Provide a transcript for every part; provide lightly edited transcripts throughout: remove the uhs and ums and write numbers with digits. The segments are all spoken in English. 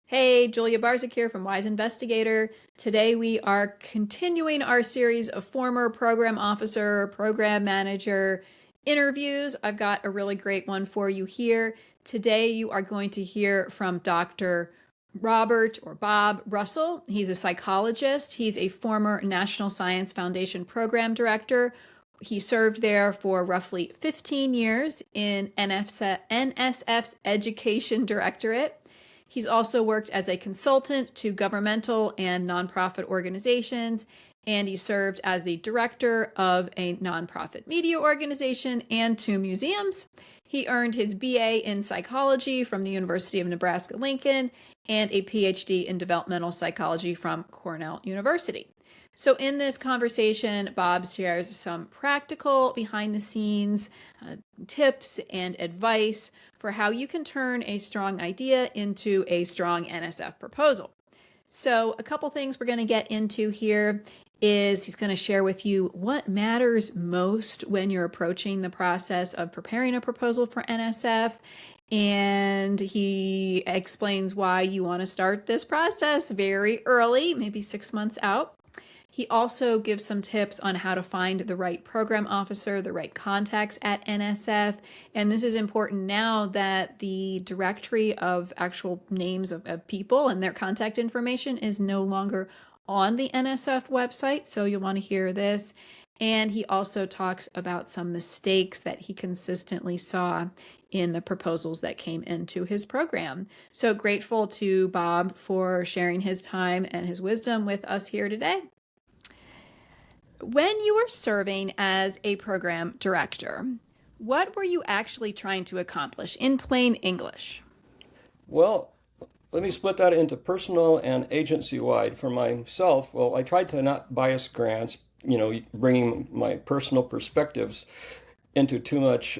Hey, Julia Barzik here from Wise Investigator. Today we are continuing our series of former program officer, program manager interviews. I've got a really great one for you here. Today you are going to hear from Dr. Robert or Bob Russell. He's a psychologist. He's a former National Science Foundation Program Director. He served there for roughly 15 years in NSF's Education Directorate. He's also worked as a consultant to governmental and nonprofit organizations, and he served as the director of a nonprofit media organization and 2 museums. He earned his BA in psychology from the University of Nebraska-Lincoln and a PhD in developmental psychology from Cornell University. So in this conversation, Bob shares some practical behind-the-scenes tips and advice for how you can turn a strong idea into a strong NSF proposal. So a couple things we're going to get into here is he's going to share with you what matters most when you're approaching the process of preparing a proposal for NSF. And he explains why you want to start this process very early, maybe 6 months out. He also gives some tips on how to find the right program officer, the right contacts at NSF. And this is important now that the directory of actual names of people and their contact information is no longer on the NSF website. So you'll want to hear this. And he also talks about some mistakes that he consistently saw in the proposals that came into his program. So grateful to Bob for sharing his time and his wisdom with us here today. When you were serving as a program director, what were you actually trying to accomplish in plain English? Well, let me split that into personal and agency-wide. For myself, well, I tried to not bias grants, bringing my personal perspectives into too much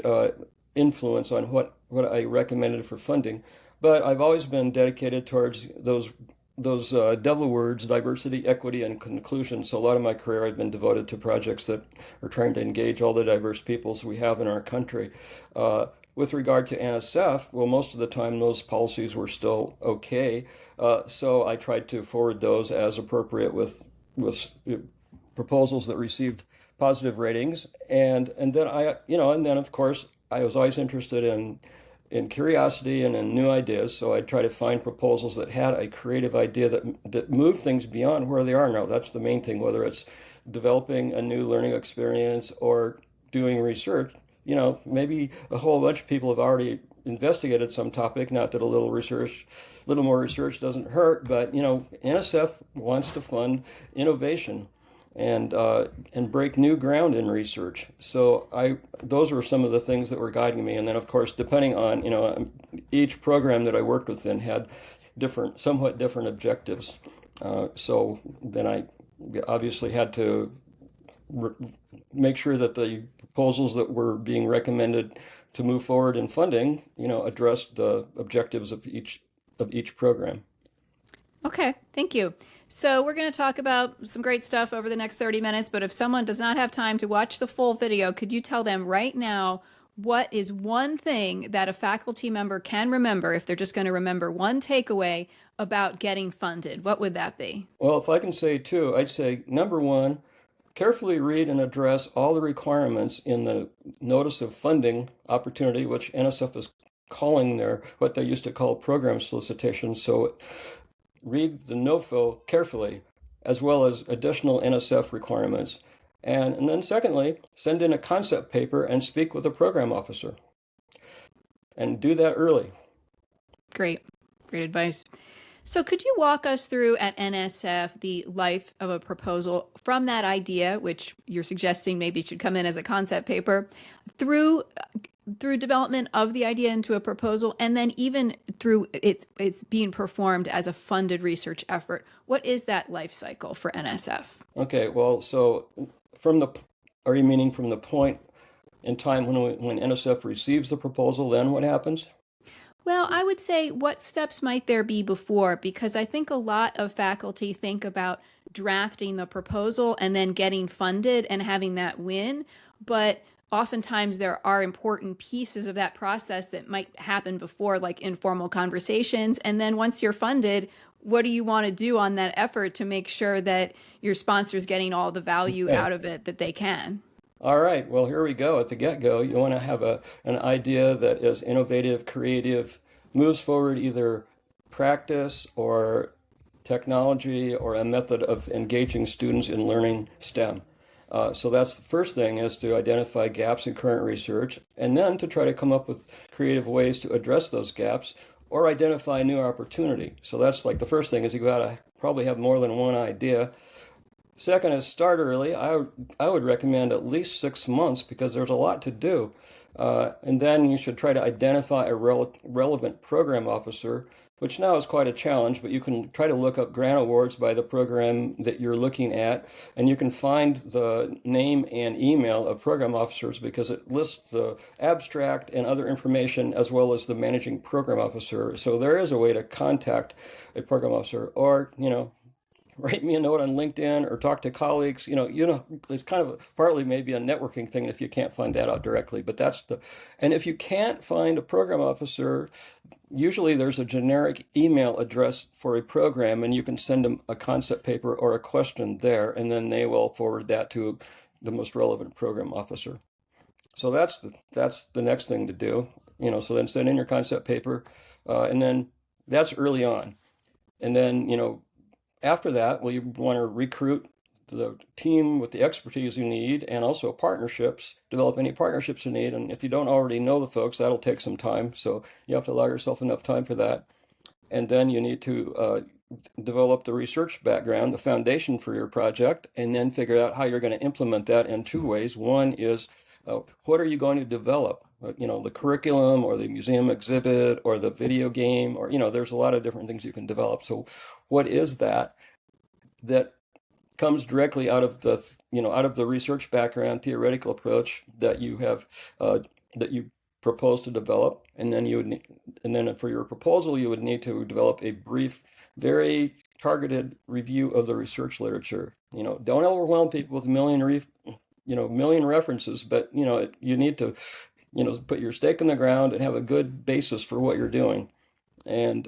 influence on what I recommended for funding. But I've always been dedicated towards those devil words, diversity, equity, and conclusion. So a lot of my career I've been devoted to projects that are trying to engage all the diverse peoples we have in our country. With regard to NSF, well, most of the time those policies were still okay. So I tried to forward those as appropriate with proposals that received positive ratings. And then of course I was always interested in curiosity and in new ideas, so I'd try to find proposals that had a creative idea that moved things beyond where they are now. That's the main thing, whether it's developing a new learning experience or doing research. Maybe a whole bunch of people have already investigated some topic, not that a little more research doesn't hurt, but NSF wants to fund innovation and break new ground in research. So those were some of the things that were guiding me. And then, of course, depending on each program that I worked within had somewhat different objectives. So then I obviously had to make sure that the proposals that were being recommended to move forward in funding, addressed the objectives of each program. Okay, thank you. So we're going to talk about some great stuff over the next 30 minutes, but if someone does not have time to watch the full video, could you tell them right now what is one thing that a faculty member can remember if they're just going to remember one takeaway about getting funded? What would that be? Well, if I can say two, I'd say number one, carefully read and address all the requirements in the Notice of Funding Opportunity, which NSF is calling what they used to call program solicitation. So read the NOFO carefully, as well as additional NSF requirements. And then secondly, send in a concept paper and speak with a program officer. And do that early. Great advice. So could you walk us through at NSF the life of a proposal from that idea, which you're suggesting maybe should come in as a concept paper, through development of the idea into a proposal, and then even through it's being performed as a funded research effort? What is that life cycle for NSF? Okay, well, so are you meaning from the point in time when NSF receives the proposal, then what happens? Well, I would say what steps might there be before? Because I think a lot of faculty think about drafting the proposal and then getting funded and having that win. But oftentimes there are important pieces of that process that might happen before, like informal conversations. And then once you're funded, what do you want to do on that effort to make sure that your sponsor's getting all the value Okay. out of it that they can? All right. Well, here we go. At the get-go, you want to have an idea that is innovative, creative, moves forward either practice or technology or a method of engaging students in learning STEM. So that's the first thing, is to identify gaps in current research, and then to try to come up with creative ways to address those gaps or identify new opportunity. So that's like the first thing, is you got to probably have more than one idea. Second is start early. I would recommend at least 6 months, because there's a lot to do. And then you should try to identify a relevant program officer, which now is quite a challenge, but you can try to look up grant awards by the program that you're looking at, and you can find the name and email of program officers, because it lists the abstract and other information as well as the managing program officer. So there is a way to contact a program officer, or, write me a note on LinkedIn or talk to colleagues. It's kind of partly maybe a networking thing if you can't find that out directly. But and if you can't find a program officer, usually there's a generic email address for a program, and you can send them a concept paper or a question there, and then they will forward that to the most relevant program officer. So that's the next thing to do. So then send in your concept paper, and then that's early on. And then, after that, well, you want to recruit the team with the expertise you need, and also partnerships, develop any partnerships you need. And if you don't already know the folks, that'll take some time. So you have to allow yourself enough time for that. And then you need to develop the research background, the foundation for your project, and then figure out how you're going to implement that in two ways. One is, what are you going to develop? The curriculum or the museum exhibit or the video game, or, there's a lot of different things you can develop. So what is that comes directly out of the research background, theoretical approach that you have, that you propose to develop? And then for your proposal, you would need to develop a brief, very targeted review of the research literature. Don't overwhelm people with million references, but you need to put your stake in the ground and have a good basis for what you're doing. And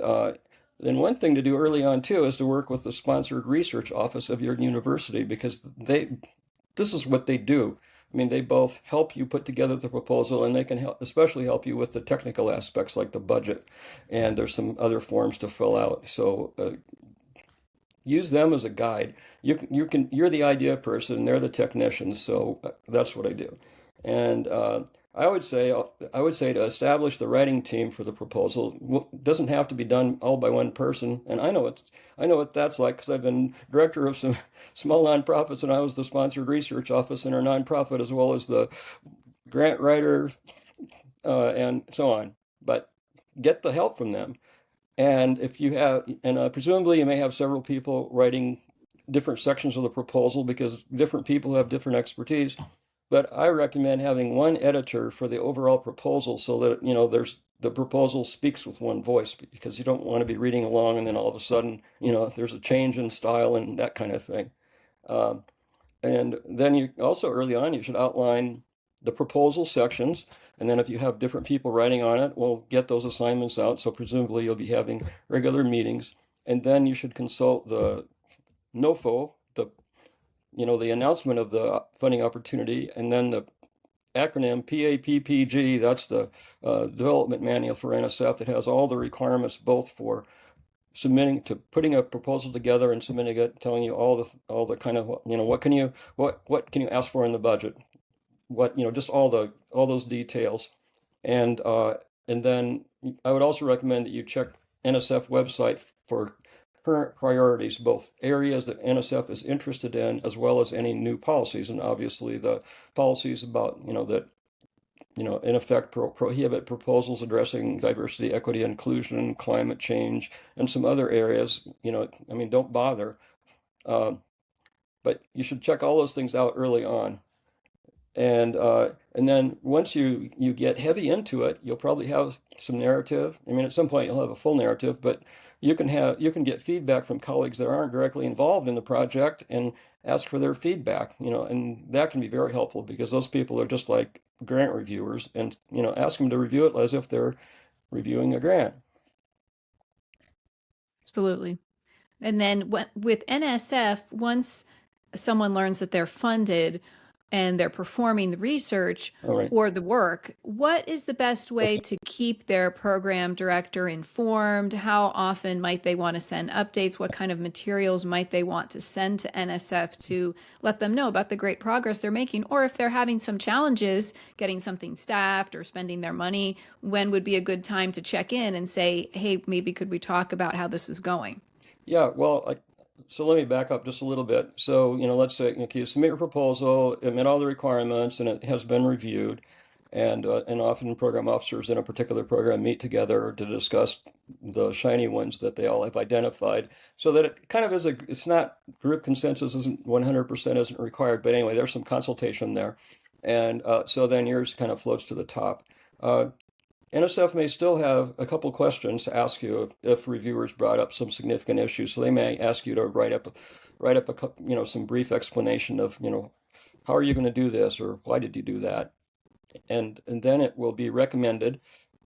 then one thing to do early on too is to work with the sponsored research office of your university, because this is what they do. I mean, they both help you put together the proposal, and they can especially help you with the technical aspects like the budget, and there's some other forms to fill out. So use them as a guide. You're the idea person, they're the technicians. So that's what I do. And I would say to establish the writing team for the proposal. It doesn't have to be done all by one person. And I know what that's like, because I've been director of some small nonprofits, and I was the sponsored research office in our nonprofit, as well as the grant writer, and so on. But get the help from them. And presumably you may have several people writing different sections of the proposal, because different people have different expertise. But I recommend having one editor for the overall proposal, so that the proposal speaks with one voice, because you don't want to be reading along and then all of a sudden there's a change in style and that kind of thing. And then you also, early on, you should outline the proposal sections, and then if you have different people writing on it, we'll get those assignments out. So presumably you'll be having regular meetings, and then you should consult the NOFO, the announcement of the funding opportunity, and then the acronym PAPPG. That's the development manual for NSF, that has all the requirements, both for putting a proposal together and submitting it, telling you all the kind of what can you ask for in the budget, just all those details. And then I would also recommend that you check NSF website for current priorities, both areas that NSF is interested in, as well as any new policies. And obviously the policies about, that, in effect prohibit proposals addressing diversity, equity, inclusion, climate change, and some other areas, don't bother. But you should check all those things out early on. And then once you get heavy into it, you'll probably have some narrative. I mean, at some point you'll have a full narrative, but you can get feedback from colleagues that aren't directly involved in the project and ask for their feedback, and that can be very helpful, because those people are just like grant reviewers and, ask them to review it as if they're reviewing a grant. Absolutely. And then with NSF, once someone learns that they're funded and they're performing the research All right. or the work, what is the best way to keep their program director informed? How often might they want to send updates? What kind of materials might they want to send to NSF to let them know about the great progress they're making? Or if they're having some challenges getting something staffed or spending their money, when would be a good time to check in and say, hey, maybe could we talk about how this is going? Yeah, well, so let me back up just a little bit. So, let's say, okay, you submit your proposal, it met all the requirements, and it has been reviewed. And often program officers in a particular program meet together to discuss the shiny ones that they all have identified, so that it kind of is it's not group consensus isn't 100% isn't required, but anyway, there's some consultation there. And so then yours kind of floats to the top. NSF may still have a couple questions to ask you if reviewers brought up some significant issues. So they may ask you to write up a some brief explanation of how are you going to do this, or why did you do that, and then it will be recommended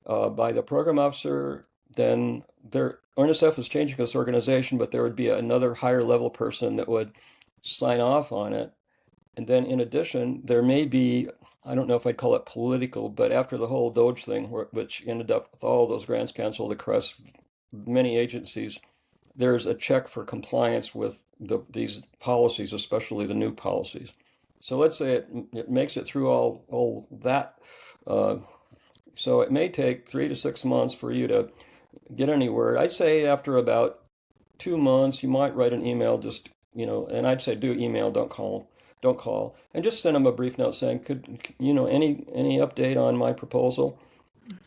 by the program officer. Then NSF is changing this organization, but there would be another higher level person that would sign off on it. And then in addition, there may be, I don't know if I'd call it political, but after the whole Doge thing, which ended up with all those grants canceled across many agencies, there's a check for compliance with these policies, especially the new policies. So let's say it makes it through all that. So it may take 3 to 6 months for you to get anywhere. I'd say after about 2 months, you might write an email, just, and I'd say do email, don't call, and just send them a brief note saying, could, any update on my proposal?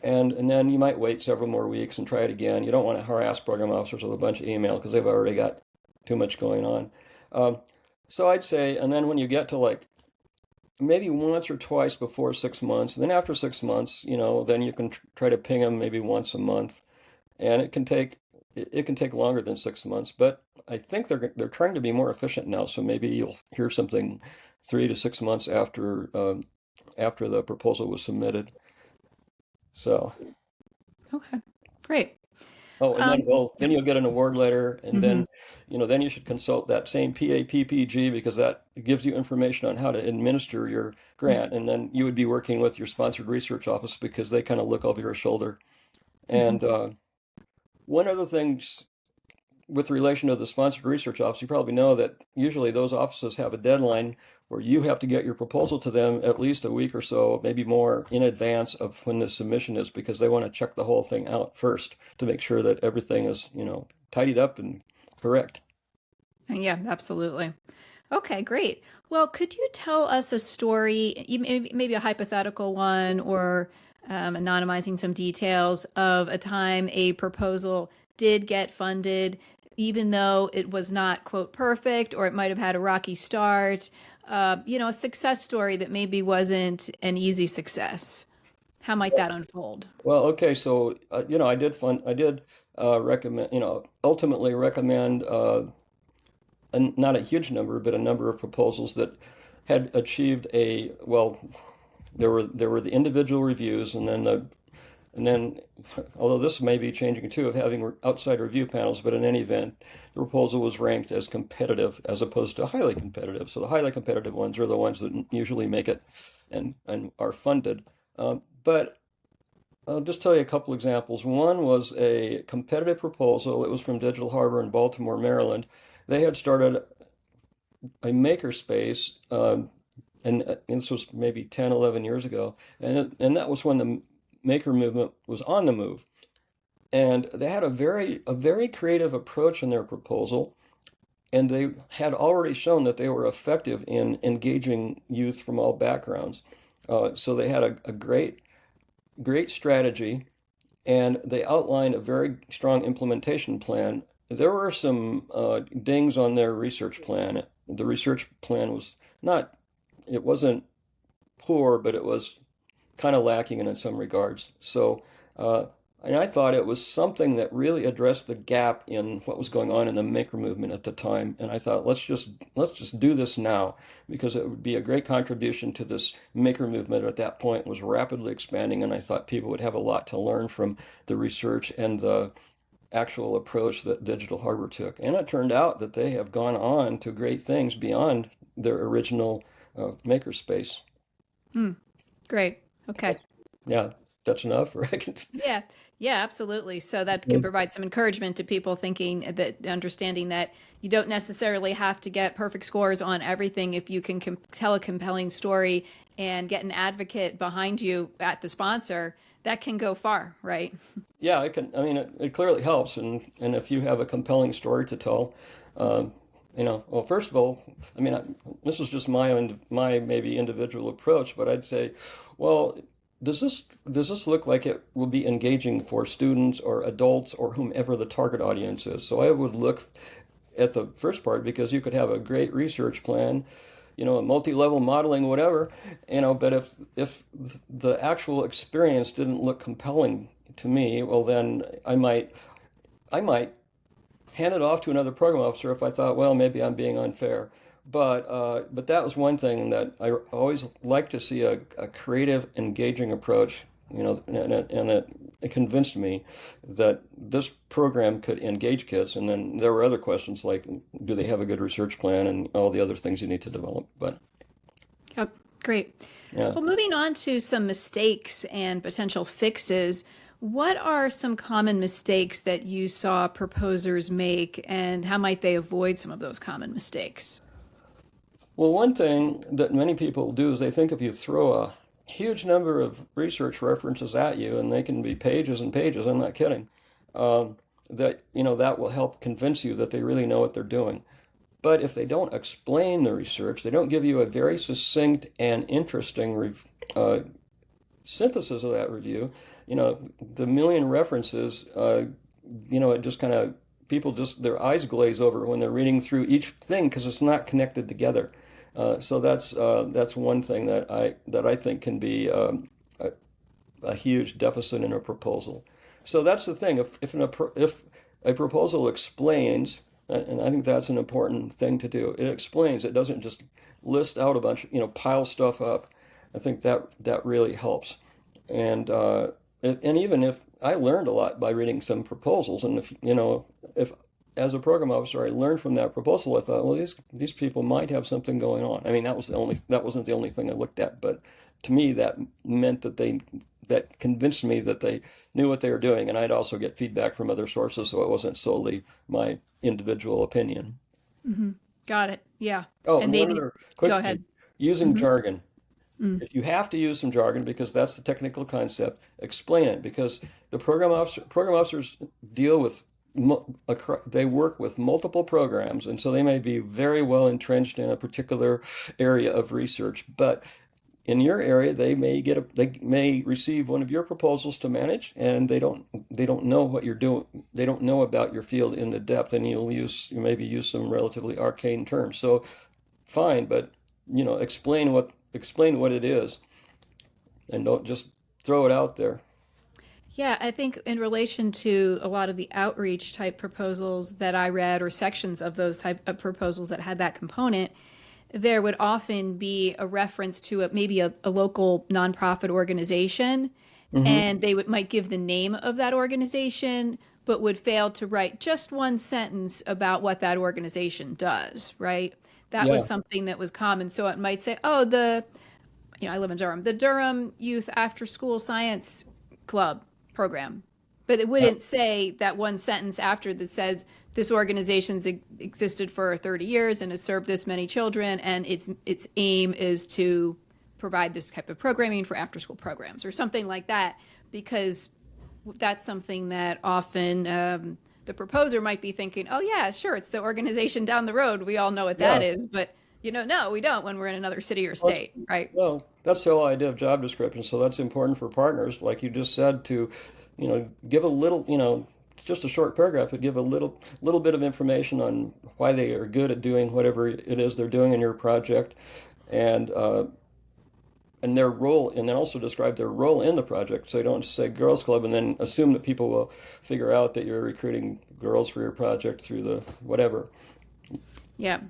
And then you might wait several more weeks and try it again. You don't want to harass program officers with a bunch of email because they've already got too much going on. So I'd say, and then when you get to like maybe once or twice before 6 months, and then after 6 months, then you can try to ping them maybe once a month, and it can take longer than 6 months, but I think they're trying to be more efficient now. So maybe you'll hear something 3 to 6 months after the proposal was submitted. So. Okay, great. Oh, and then you'll get an award letter, and then then you should consult that same PAPPG, because that gives you information on how to administer your grant, and then you would be working with your sponsored research office because they kind of look over your shoulder. And one other thing with relation to the sponsored research office, you probably know that usually those offices have a deadline where you have to get your proposal to them at least a week or so, maybe more, in advance of when the submission is, because they want to check the whole thing out first to make sure that everything is, tidied up and correct. Yeah, absolutely. Okay, great. Well, could you tell us a story, maybe a hypothetical one, or anonymizing some details of a time a proposal did get funded, even though it was not, quote, perfect, or it might have had a rocky start, a success story that maybe wasn't an easy success? How might that unfold? Well, okay, so I did recommend, ultimately recommend not a huge number, but a number of proposals that had achieved there were the individual reviews, and then although this may be changing too, of having outside review panels, but in any event, the proposal was ranked as competitive as opposed to highly competitive. So the highly competitive ones are the ones that usually make it and are funded. But I'll just tell you a couple examples. One was a competitive proposal. It was from Digital Harbor in Baltimore, Maryland. They had started a makerspace, and this was maybe 10, 11 years ago. And that was when the maker movement was on the move. And they had a very creative approach in their proposal. And they had already shown that they were effective in engaging youth from all backgrounds. So they had a great strategy, and they outlined a very strong implementation plan. There were some dings on their research plan. The research plan it wasn't poor, but it was kind of lacking in some regards. So and I thought it was something that really addressed the gap in what was going on in the maker movement at the time. And I thought, let's just do this now, because it would be a great contribution to this maker movement at that point. It was rapidly expanding, and I thought people would have a lot to learn from the research and the actual approach that Digital Harbor took. And it turned out that they have gone on to great things beyond their original makerspace. Great. Okay. Yeah, that's enough, right? Yeah. Yeah, absolutely. So that can provide some encouragement to people thinking that, understanding that you don't necessarily have to get perfect scores on everything. If you can tell a compelling story and get an advocate behind you at the sponsor, that can go far, right? Yeah, it can. I mean, it clearly helps, and if you have a compelling story to tell, well, first of all, I mean, this is just my maybe individual approach, but I'd say, well, does this look like it will be engaging for students or adults or whomever the target audience is? So I would look at the first part, because you could have a great research plan, a multi-level modeling, whatever, but if the actual experience didn't look compelling to me, well, then I might hand it off to another program officer if I thought, well, maybe I'm being unfair. But that was one thing that I always like to see, a creative, engaging approach, and it convinced me that this program could engage kids. And then there were other questions like, do they have a good research plan, and all the other things you need to develop. But Yep, great. yeah. Well, moving on to some mistakes and potential fixes. What are some common mistakes that you saw proposers make, and how might they avoid some of those common mistakes? Well, one thing that many people do is they think if you throw a huge number of research references at you, and they can be pages and pages, I'm not kidding, that will help convince you that they really know what they're doing. But if they don't explain the research, they don't give you a very succinct and interesting synthesis of that review, the million references, it just kind of, people just, their eyes glaze over when they're reading through each thing, because it's not connected together. So that's one thing that I think can be a huge deficit in a proposal. So that's the thing. If a proposal explains, and I think that's an important thing to do, it explains. It doesn't just list out a bunch, pile stuff up. I think that really helps. And even if I learned a lot by reading some proposals, and if as a program officer I learned from that proposal, I thought, well, these people might have something going on. I mean, that wasn't the only thing I looked at, but to me that meant that convinced me that they knew what they were doing, and I'd also get feedback from other sources, so it wasn't solely my individual opinion. Mm-hmm. Got it. Yeah. Oh, And and one maybe other quick go thing, ahead. using Mm-hmm. jargon. Mm. If you have to use some jargon because that's the technical concept, explain it, because the program officers deal with they work with multiple programs, and so they may be very well entrenched in a particular area of research. But in your area, they may receive one of your proposals to manage, and they don't know what you're doing. They don't know about your field in the depth, and you maybe use some relatively arcane terms. So fine, but explain what it is, and don't just throw it out there. Yeah, I think in relation to a lot of the outreach type proposals that I read, or sections of those type of proposals that had that component, there would often be a reference to maybe a local nonprofit organization, Hmm. and they might give the name of that organization, but would fail to write just one sentence about what that organization does, right? That Yeah, was something that was common. So it might say, oh, I live in Durham, the Durham Youth After School Science Club program. But it yeah, wouldn't say that one sentence after that says this organization's existed for 30 years and has served this many children, and its aim is to provide this type of programming for after school programs or something like that, because that's something that often the proposer might be thinking, oh yeah, sure, it's the organization down the road. We all know what that yeah. is, but no, we don't when we're in another city or Well, state, right? well, that's the whole idea of job description. So that's important for partners, like you just said, to, give a little, just a short paragraph, but give a little bit of information on why they are good at doing whatever it is they're doing in your project, and and their role, and then also describe their role in the project. So you don't just say girls club and then assume that people will figure out that you're recruiting girls for your project through the whatever. Yeah.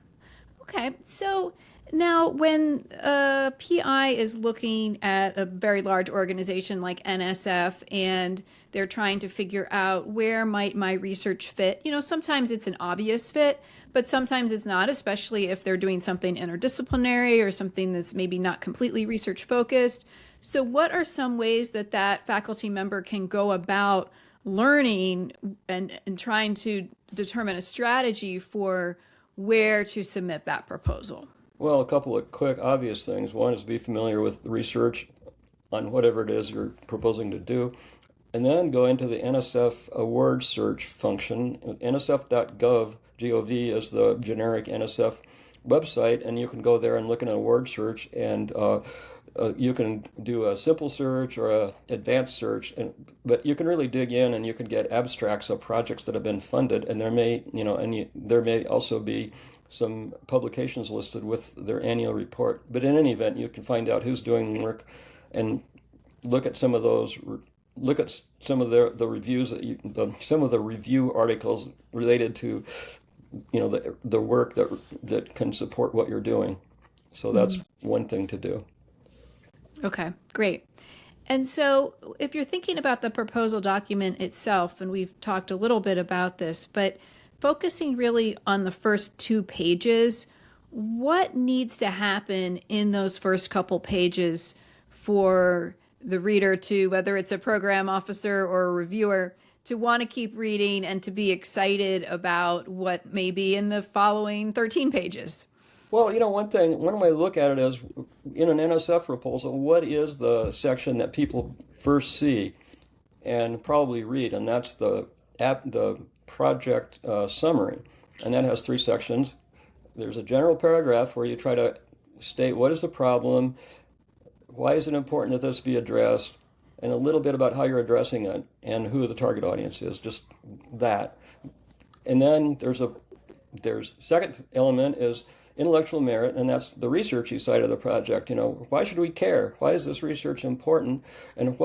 Okay. So now when a PI is looking at a very large organization like NSF and they're trying to figure out where might my research fit, sometimes it's an obvious fit, but sometimes it's not, especially if they're doing something interdisciplinary or something that's maybe not completely research focused. So what are some ways that that faculty member can go about learning and trying to determine a strategy for where to submit that proposal? Well, a couple of quick, obvious things. One is be familiar with the research on whatever it is you're proposing to do, and then go into the NSF Award Search function. NSF.gov, G-O-V, is the generic NSF website, and you can go there and look at an award search, and you can do a simple search or a advanced search, but you can really dig in and you can get abstracts of projects that have been funded, and there may also be some publications listed with their annual report. But in any event, you can find out who's doing work and look at some of those. Look at some of the reviews some of the review articles related to the work that can support what you're doing. So that's one thing to do. Okay, great. And so if you're thinking about the proposal document itself, and we've talked a little bit about this, but focusing really on the first 2 pages, what needs to happen in those first couple pages for the reader to, whether it's a program officer or a reviewer, to want to keep reading and to be excited about what may be in the following 13 pages? Well, one way to look at it is in an NSF proposal, what is the section that people first see and probably read? And that's the project summary. And that has 3 sections. There's a general paragraph where you try to state what is the problem, why is it important that this be addressed, and a little bit about how you're addressing it and who the target audience is, just that. And then there's second element is intellectual merit, and that's the researchy side of the project. Why should we care? Why is this research important? And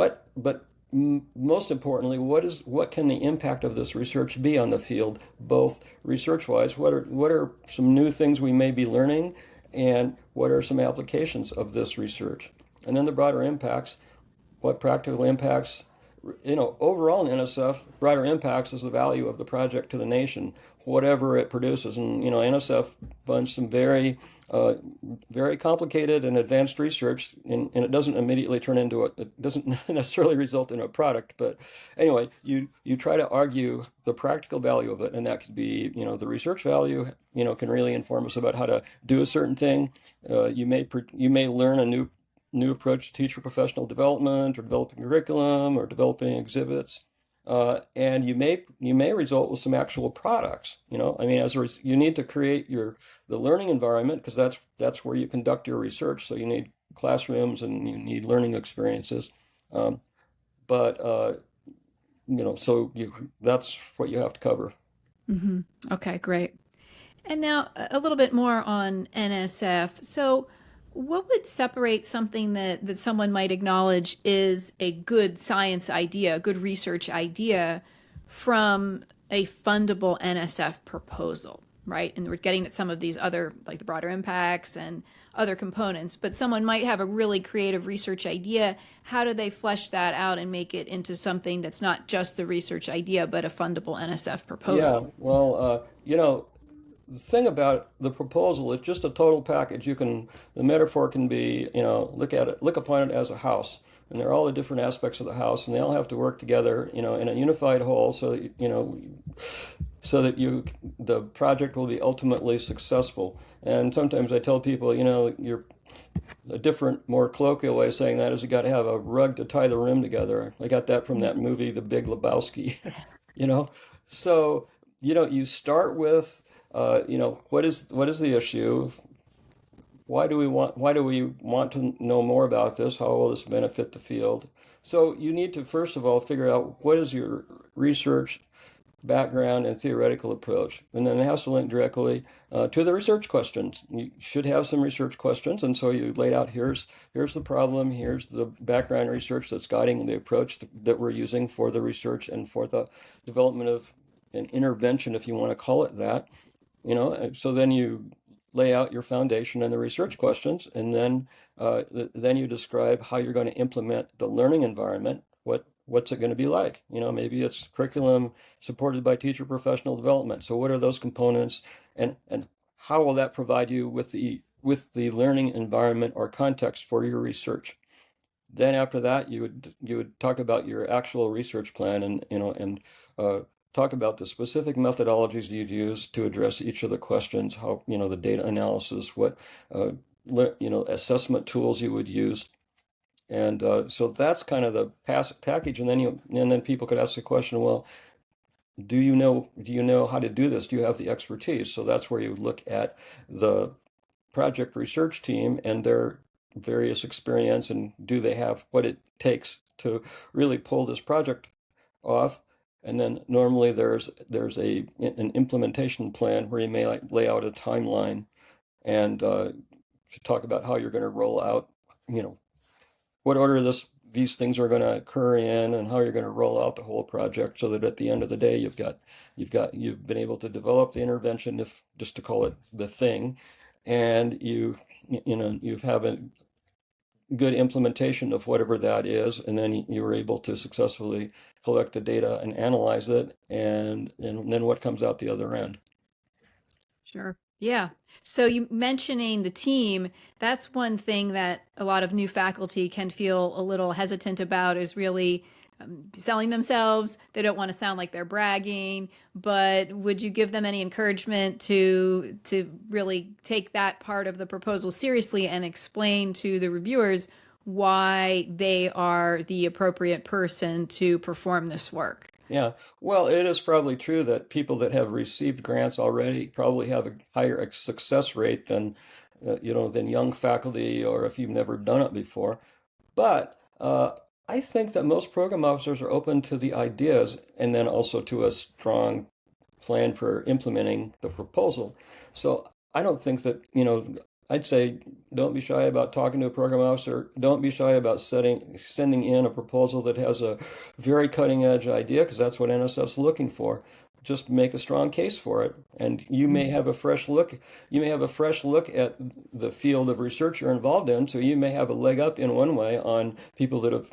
most importantly, what can the impact of this research be on the field, both research-wise? What are some new things we may be learning, and what are some applications of this research? And then the broader impacts. What practical impacts? Overall in NSF, broader impacts is the value of the project to the nation, whatever it produces. And NSF funds some very, very complicated and advanced research, and it doesn't immediately it doesn't necessarily result in a product. But anyway, you try to argue the practical value of it, and that could be, the research value, can really inform us about how to do a certain thing. You may learn a new approach to teacher professional development, or developing curriculum, or developing exhibits, and you may result with some actual products. You need to create the learning environment, because that's where you conduct your research. So you need classrooms and you need learning experiences, that's what you have to cover. Mm-hmm. Okay, great. And now a little bit more on NSF. So what would separate something that someone might acknowledge is a good science idea, a good research idea, from a fundable NSF proposal, right? And we're getting at some of these other, like the broader impacts and other components, but someone might have a really creative research idea. How do they flesh that out and make it into something that's not just the research idea, but a fundable NSF proposal? Yeah, well, the thing about the proposal is just a total package. The metaphor can be, look upon it as a house, and there are all the different aspects of the house, and they all have to work together, in a unified whole, so that the project will be ultimately successful. And sometimes I tell people, a different, more colloquial way of saying that is you got to have a rug to tie the room together. I got that from that movie, The Big Lebowski. So you start with what is the issue? Why do we want to know more about this? How will this benefit the field? So you need to first of all figure out what is your research background, and theoretical approach. And then it has to link directly to the research questions. You should have some research questions, and so you laid out here's the problem, here's the background research that's guiding the approach that we're using for the research and for the development of an intervention, if you want to call it that. So then you lay out your foundation and the research questions, and then you describe how you're going to implement the learning environment. What's it going to be like? Maybe it's curriculum supported by teacher professional development. So what are those components, and how will that provide you with the learning environment or context for your research? Then after that, you would talk about your actual research plan, and talk about the specific methodologies you'd use to address each of the questions, how, the data analysis, what, assessment tools you would use. And so that's kind of the package. And then people could ask the question, well, do you know how to do this? Do you have the expertise? So that's where you look at the project research team and their various experience, and do they have what it takes to really pull this project off. And then normally there's an implementation plan where you may lay out a timeline and talk about how you're going to roll out, what order these things are going to occur in, and how you're going to roll out the whole project, so that at the end of the day you've been able to develop the intervention, if just to call it the thing, and you've have a good implementation of whatever that is, and then you were able to successfully collect the data and analyze it, and then what comes out the other end. Sure. Yeah. So you mentioning the team, that's one thing that a lot of new faculty can feel a little hesitant about, is really selling themselves. They don't want to sound like they're bragging, but would you give them any encouragement to really take that part of the proposal seriously and explain to the reviewers why they are the appropriate person to perform this work? Yeah, well, it is probably true that people that have received grants already probably have a higher success rate than young faculty, or if you've never done it before. But I think that most program officers are open to the ideas, and then also to a strong plan for implementing the proposal. So I don't think that, I'd say don't be shy about talking to a program officer. Don't be shy about sending in a proposal that has a very cutting edge idea, because that's what NSF's looking for. Just make a strong case for it, and you may have a fresh look. You may have a fresh look at the field of research you're involved in. So you may have a leg up in one way on people that have,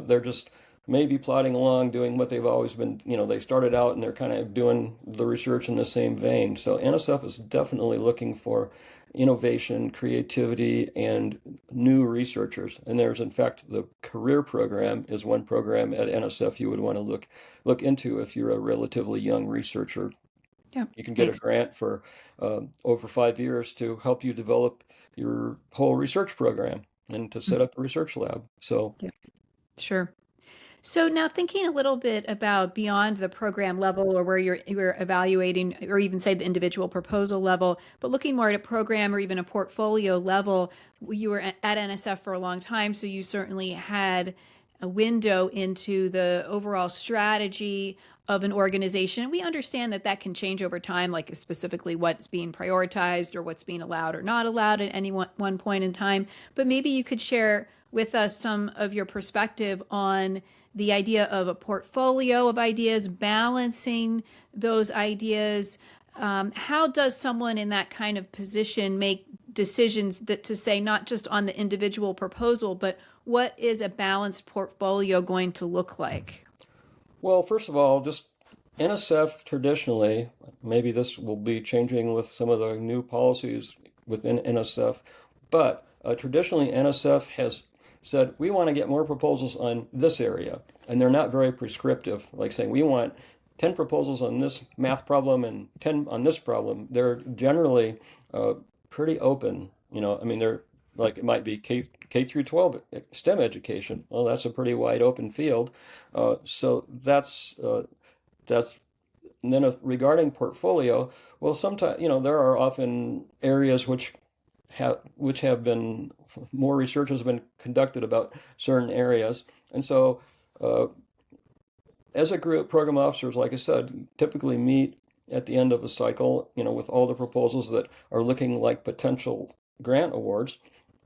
they're just maybe plodding along doing what they've always been, they started out and they're kind of doing the research in the same vein. So NSF is definitely looking for innovation, creativity, and new researchers. And there's, in fact, the career program is one program at NSF you would want to look into if you're a relatively young researcher. Yeah. You can get a grant for over 5 years to help you develop your whole research program and to set up a research lab. So, yeah, sure. So now thinking a little bit about beyond the program level, or where you're evaluating, or even say the individual proposal level, but looking more at a program or even a portfolio level, you were at NSF for a long time, so you certainly had a window into the overall strategy of an organization. We understand that that can change over time, like specifically what's being prioritized or what's being allowed or not allowed at any one point in time. But maybe you could share with us some of your perspective on the idea of a portfolio of ideas, balancing those ideas. How does someone in that kind of position make decisions that to say not just on the individual proposal, but what is a balanced portfolio going to look like? Well, first of all, just NSF traditionally, maybe this will be changing with some of the new policies within NSF, but traditionally NSF has said, we want to get more proposals on this area. And they're not very prescriptive, like saying, we want 10 proposals on this math problem and 10 on this problem. They're generally pretty open. They're like, it might be K through 12 STEM education. Well, that's a pretty wide open field. So that's and then regarding portfolio, well, sometimes, there are often areas which have been, more research has been conducted about certain areas. And so as a group, program officers, like I said, typically meet at the end of a cycle, with all the proposals that are looking like potential grant awards,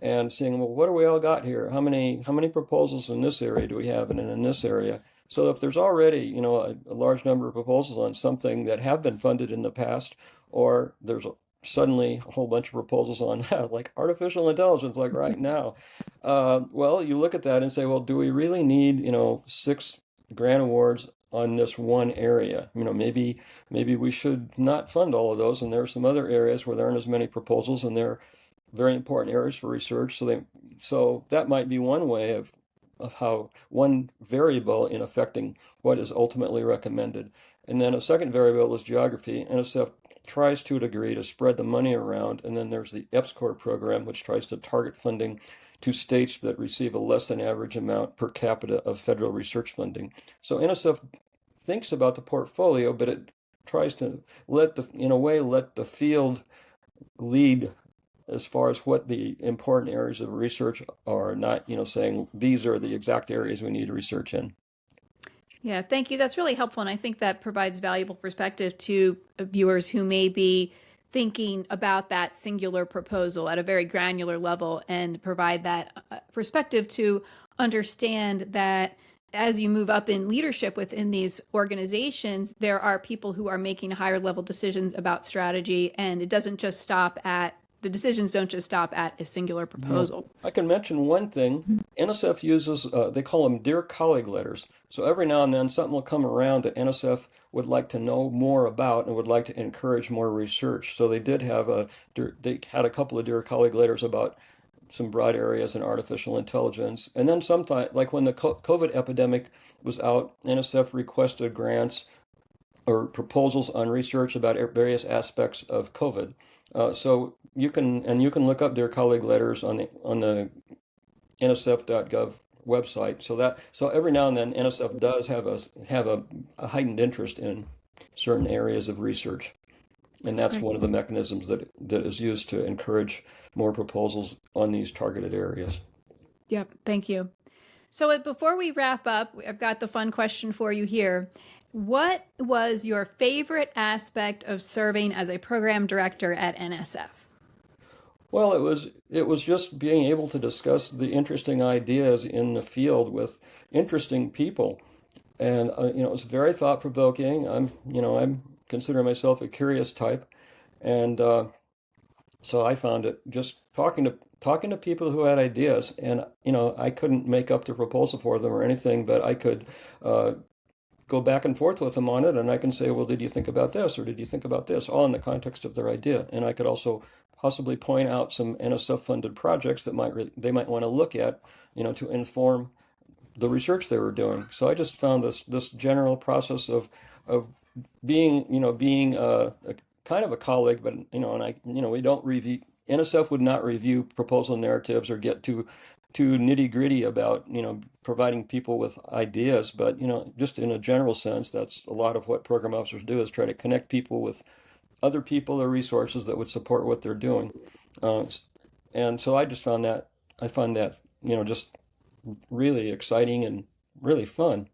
and seeing, well, what do we all got here? How many proposals in this area do we have, and in this area? So if there's already, a large number of proposals on something that have been funded in the past, or there's suddenly a whole bunch of proposals on like artificial intelligence, like right now, well, you look at that and say, well, do we really need, 6 grant awards on this one area? Maybe we should not fund all of those, and there are some other areas where there aren't as many proposals, and they're very important areas for research. So that might be one way of how one variable in affecting what is ultimately recommended. And then a second variable is geography. NSF tries to a degree to spread the money around, and then there's the EPSCoR program, which tries to target funding to states that receive a less than average amount per capita of federal research funding. So NSF thinks about the portfolio, but it tries to let the field lead as far as what the important areas of research are, not, saying these are the exact areas we need to research in. Yeah, thank you. That's really helpful. And I think that provides valuable perspective to viewers who may be thinking about that singular proposal at a very granular level, and provide that perspective to understand that as you move up in leadership within these organizations, there are people who are making higher level decisions about strategy, and the decisions don't just stop at a singular proposal. I can mention one thing. NSF uses, they call them Dear Colleague letters. So every now and then something will come around that NSF would like to know more about and would like to encourage more research. So they had a couple of Dear Colleague letters about some broad areas in artificial intelligence. And then sometimes, like when the COVID epidemic was out, NSF requested grants or proposals on research about various aspects of COVID. So you can look up Dear Colleague letters on the nsf.gov website. So every now and then NSF does have a heightened interest in certain areas of research, and that's one of the mechanisms that is used to encourage more proposals on these targeted areas. Yep, thank you. So before we wrap up, I've got the fun question for you here. What was your favorite aspect of serving as a program director at NSF? Well, it was just being able to discuss the interesting ideas in the field with interesting people, and it was very thought provoking. I'm consider myself a curious type, and so I found it just talking to people who had ideas, and I couldn't make up the proposal for them or anything, but I could go back and forth with them on it, and I can say, well, did you think about this, or did you think about this, all in the context of their idea. And I could also possibly point out some NSF-funded projects that they might want to look at, to inform the research they were doing. So I just found this general process of being a kind of a colleague, but we don't review. NSF would not review proposal narratives or get too nitty gritty about providing people with ideas, but just in a general sense, that's a lot of what program officers do, is try to connect people with other people or resources that would support what they're doing. And so I find that just really exciting and really fun.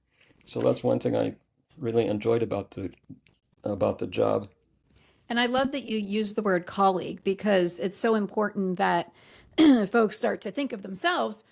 So that's one thing I really enjoyed about the job. And I love that you use the word colleague, because it's so important that folks start to think of themselves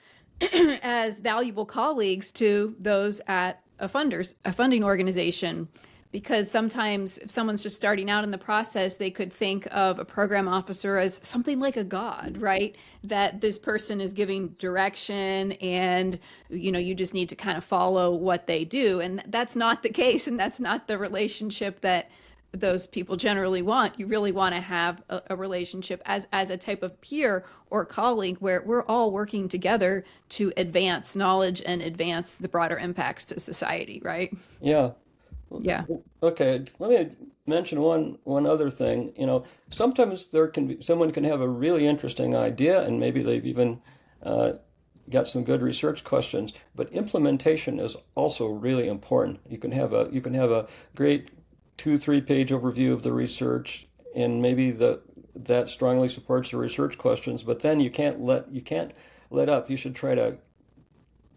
as valuable colleagues to those at a funding organization. Because sometimes if someone's just starting out in the process, they could think of a program officer as something like a god, right? That this person is giving direction, and you just need to kind of follow what they do. And that's not the case, and that's not the relationship that those people generally want. You really want to have a relationship as a type of peer or colleague, where we're all working together to advance knowledge and advance the broader impacts to society, right? Yeah. Yeah. Okay, let me mention one other thing. Sometimes someone can have a really interesting idea, and maybe they've even got some good research questions, but implementation is also really important. You can have a great 2-3 page overview of the research, and maybe that strongly supports the research questions, but then you can't let up. You should try to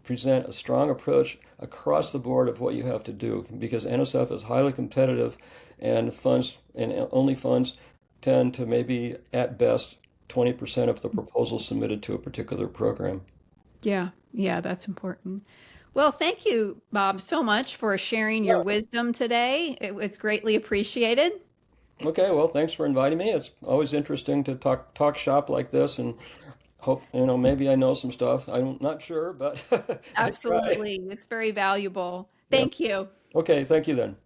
present a strong approach across the board of what you have to do, because NSF is highly competitive, and funds and only funds tend to maybe at best 20% of the proposals submitted to a particular program. Yeah, yeah, that's important. Well, thank you, Bob, so much for sharing your wisdom today. It's greatly appreciated. Okay, well, thanks for inviting me. It's always interesting to talk shop like this, and hope, maybe I know some stuff. I'm not sure, but I try. Absolutely. It's very valuable. Yeah. Thank you. Okay, thank you then.